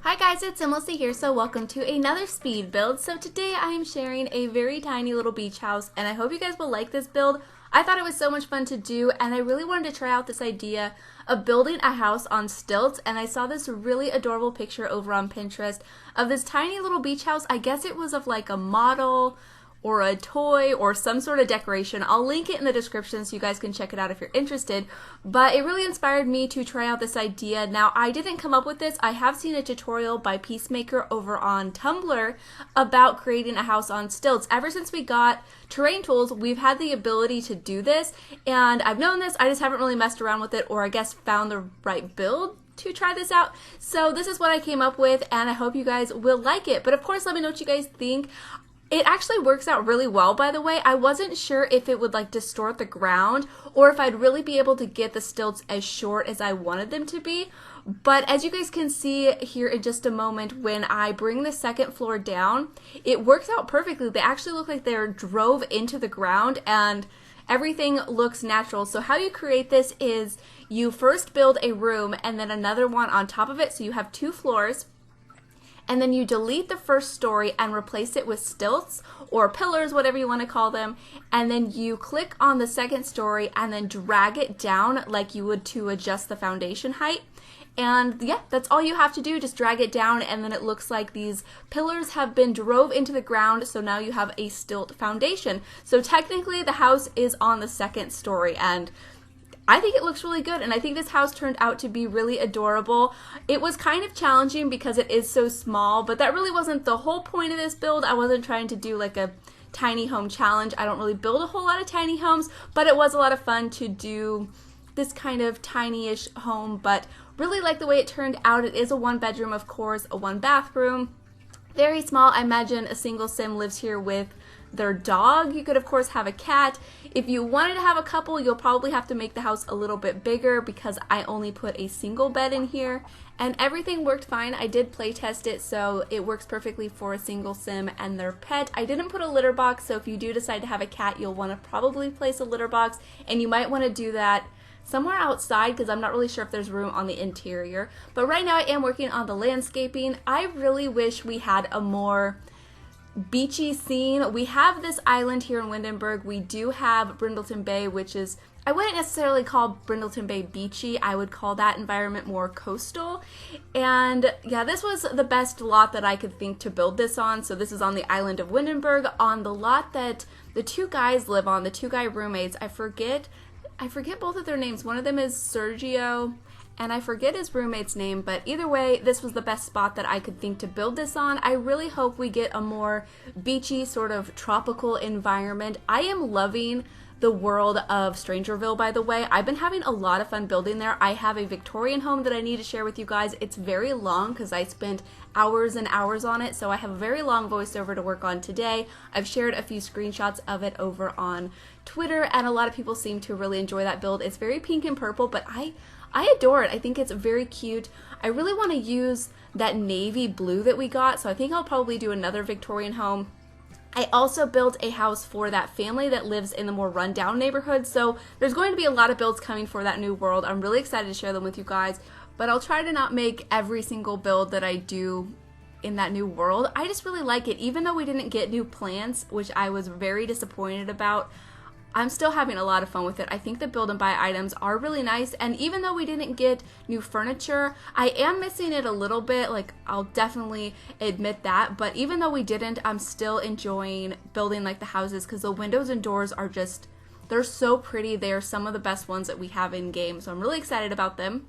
Hi guys, it's SimLicy here, so welcome to another speed build. So today I am sharing a very tiny little beach house, and I hope you guys will like this build. I thought it was so much fun to do, and I really wanted to try out this idea of building a house on stilts, and I saw this really adorable picture over on Pinterest of this tiny little beach house. I guess it was of like a model or a toy or some sort of decoration. I'll link it in the description so you guys can check it out if you're interested. But it really inspired me to try out this idea. Now, I didn't come up with this. I have seen a tutorial by Peacemaker over on Tumblr about creating a house on stilts. Ever since we got terrain tools, we've had the ability to do this, and I've known this, I just haven't really messed around with it, or I guess found the right build to try this out. So this is what I came up with, and I hope you guys will like it. But of course, let me know what you guys think. It actually works out really well, by the way. I wasn't sure if it would like distort the ground or if I'd really be able to get the stilts as short as I wanted them to be. But as you guys can see here in just a moment, when I bring the second floor down, it works out perfectly. They actually look like they're drove into the ground and everything looks natural. So how you create this is you first build a room and then another one on top of it. So you have two floors. And then you delete the first story and replace it with stilts or pillars, whatever you want to call them. And then you click on the second story and then drag it down like you would to adjust the foundation height. And yeah, that's all you have to do. Just drag it down, and then it looks like these pillars have been drove into the ground. So now you have a stilt foundation. So technically the house is on the second story, and I think it looks really good, and I think this house turned out to be really adorable. It was kind of challenging because it is so small, but that really wasn't the whole point of this build. I wasn't trying to do like a tiny home challenge. I don't really build a whole lot of tiny homes, but it was a lot of fun to do this kind of tiny-ish home, but really like the way it turned out. It is a one bedroom, of course, a one bathroom. Very small. I imagine a single sim lives here with their dog. You could of course have a cat. If you wanted to have a couple, you'll probably have to make the house a little bit bigger because I only put a single bed in here, and everything worked fine. I did play test it, so it works perfectly for a single sim and their pet. I didn't put a litter box, so if you do decide to have a cat, you'll want to probably place a litter box, and you might want to do that somewhere outside because I'm not really sure if there's room on the interior. But right now I am working on the landscaping. I really wish we had a more beachy scene. We have this island here in Windenburg. We do have Brindleton Bay, which is, I wouldn't necessarily call Brindleton Bay beachy. I would call that environment more coastal. And yeah, this was the best lot that I could think to build this on. So this is on the island of Windenburg, on the lot that the two guys live on, the two guy roommates. I forget both of their names. One of them is Sergio, and I forget his roommate's name, but either way, this was the best spot that I could think to build this on. I really hope we get a more beachy, sort of tropical environment. I am loving the world of Strangerville, by the way. I've been having a lot of fun building there. I have a Victorian home that I need to share with you guys. It's very long because I spent hours and hours on it, so I have a very long voiceover to work on today. I've shared a few screenshots of it over on Twitter, and a lot of people seem to really enjoy that build. It's very pink and purple, but I adore it. I think it's very cute. I really want to use that navy blue that we got, so I think I'll probably do another Victorian home. I also built a house for that family that lives in the more rundown neighborhood, so there's going to be a lot of builds coming for that new world. I'm really excited to share them with you guys, but I'll try to not make every single build that I do in that new world. I just really like it. Even though we didn't get new plants, which I was very disappointed about, I'm still having a lot of fun with it. I think the build and buy items are really nice, and even though we didn't get new furniture, I am missing it a little bit. Like, I'll definitely admit that, but even though we didn't, I'm still enjoying building like the houses because the windows and doors are just, they're so pretty. They are some of the best ones that we have in game, so I'm really excited about them.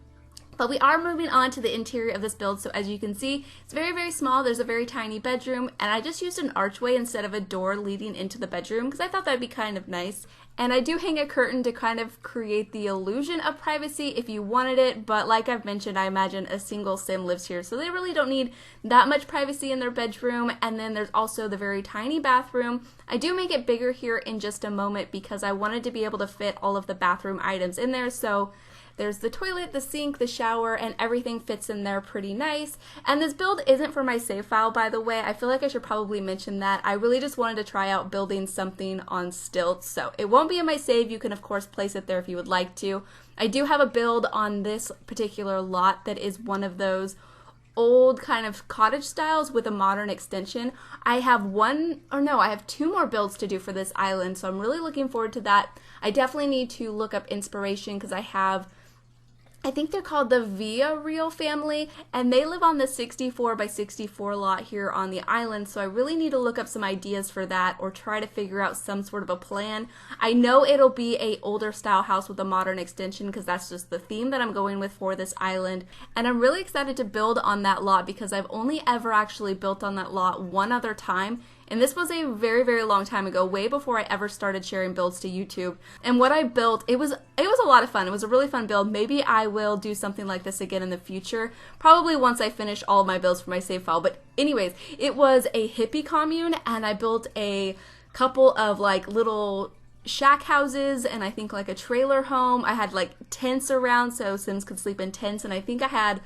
But we are moving on to the interior of this build, so as you can see, it's very, very small. There's a very tiny bedroom, and I just used an archway instead of a door leading into the bedroom because I thought that'd be kind of nice. And I do hang a curtain to kind of create the illusion of privacy if you wanted it, but like I've mentioned, I imagine a single sim lives here, so they really don't need that much privacy in their bedroom. And then there's also the very tiny bathroom. I do make it bigger here in just a moment because I wanted to be able to fit all of the bathroom items in there, so there's the toilet, the sink, the shower, and everything fits in there pretty nice. And this build isn't for my save file, by the way. I feel like I should probably mention that. I really just wanted to try out building something on stilts, so it won't be in my save. You can, of course, place it there if you would like to. I do have a build on this particular lot that is one of those old kind of cottage styles with a modern extension. I have I have 2 more builds to do for this island, so I'm really looking forward to that. I definitely need to look up inspiration because I think they're called the Via Real family, and they live on the 64 by 64 lot here on the island, so I really need to look up some ideas for that or try to figure out some sort of a plan. I know it'll be a older style house with a modern extension because that's just the theme that I'm going with for this island, and I'm really excited to build on that lot because I've only ever actually built on that lot one other time. And this was a very, very long time ago, way before I ever started sharing builds to YouTube. And what I built, it was a lot of fun. It was a really fun build. Maybe I will do something like this again in the future, probably once I finish all of my builds for my save file. But anyways, it was a hippie commune, and I built a couple of like little shack houses and I think like a trailer home. I had like tents around so Sims could sleep in tents, and I think I had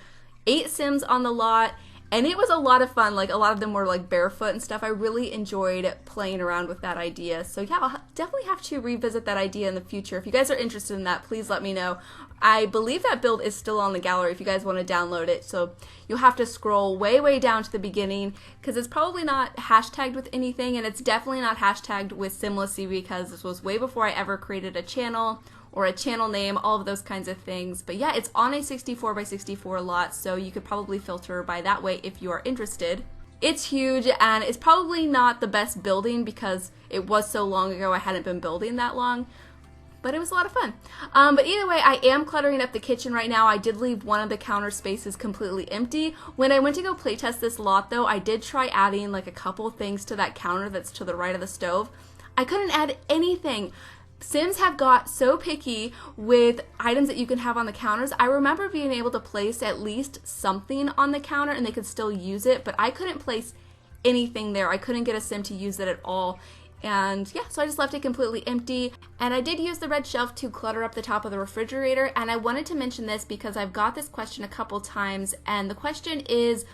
8 Sims on the lot. And it was a lot of fun. Like, a lot of them were like barefoot and stuff. I really enjoyed playing around with that idea. So yeah, I'll definitely have to revisit that idea in the future. If you guys are interested in that, please let me know. I believe that build is still on the gallery if you guys want to download it. So you'll have to scroll way, way down to the beginning because it's probably not hashtagged with anything, and it's definitely not hashtagged with SimLicy because this was way before I ever created a channel or a channel name, all of those kinds of things. But yeah, it's on a 64 by 64 lot, so you could probably filter by that way if you are interested. It's huge, and it's probably not the best building because it was so long ago I hadn't been building that long, but it was a lot of fun. But either way, I am cluttering up the kitchen right now. I did leave one of the counter spaces completely empty. When I went to go playtest this lot though, I did try adding like a couple things to that counter that's to the right of the stove. I couldn't add anything. Sims have got so picky with items that you can have on the counters. I remember being able to place at least something on the counter and they could still use it, but I couldn't place anything there. I couldn't get a Sim to use it at all. And yeah, so I just left it completely empty. And I did use the red shelf to clutter up the top of the refrigerator. And I wanted to mention this because I've got this question a couple times. And the question is,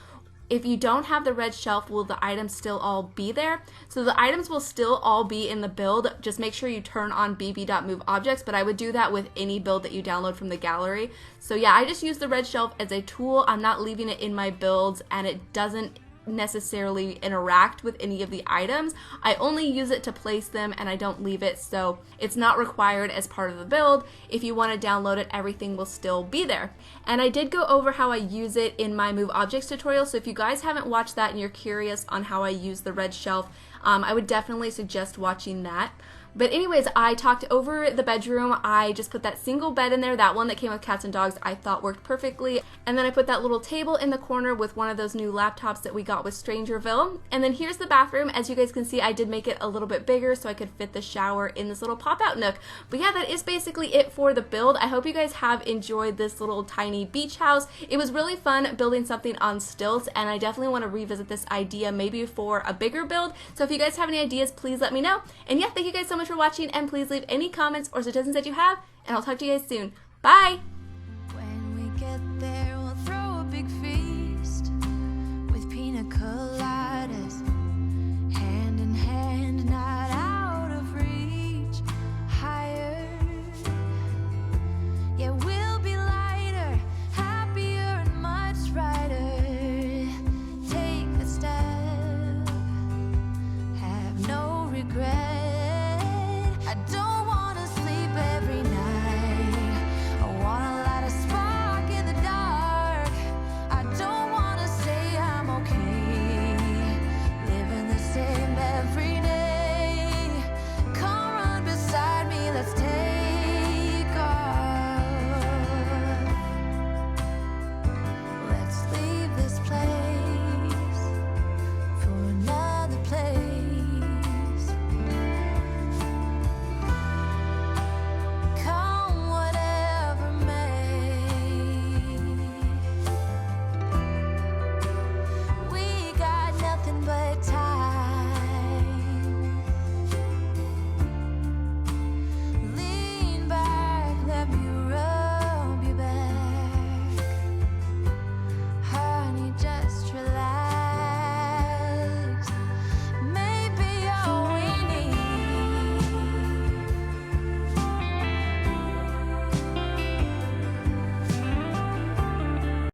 if you don't have the red shelf, will the items still all be there? So the items will still all be in the build. Just make sure you turn on bb.moveobjects, but I would do that with any build that you download from the gallery. So yeah, I just use the red shelf as a tool. I'm not leaving it in my builds, and it doesn't necessarily interact with any of the items. I only use it to place them, and I don't leave it, so it's not required as part of the build. If you want to download it, everything will still be there. And I did go over how I use it in my Move Objects tutorial, so if you guys haven't watched that and you're curious on how I use the red shelf, I would definitely suggest watching that. But anyways, I talked over the bedroom. I just put that single bed in there, that one that came with cats and dogs, I thought worked perfectly. And then I put that little table in the corner with one of those new laptops that we got with Strangerville. And then here's the bathroom. As you guys can see, I did make it a little bit bigger so I could fit the shower in this little pop-out nook. But yeah, that is basically it for the build. I hope you guys have enjoyed this little tiny beach house. It was really fun building something on stilts, and I definitely want to revisit this idea maybe for a bigger build. So if you guys have any ideas, please let me know. And yeah, thank you guys so much for watching, and please leave any comments or suggestions that you have, and I'll talk to you guys soon. Bye! When we get there, we'll throw a big feast with Pina Coladas.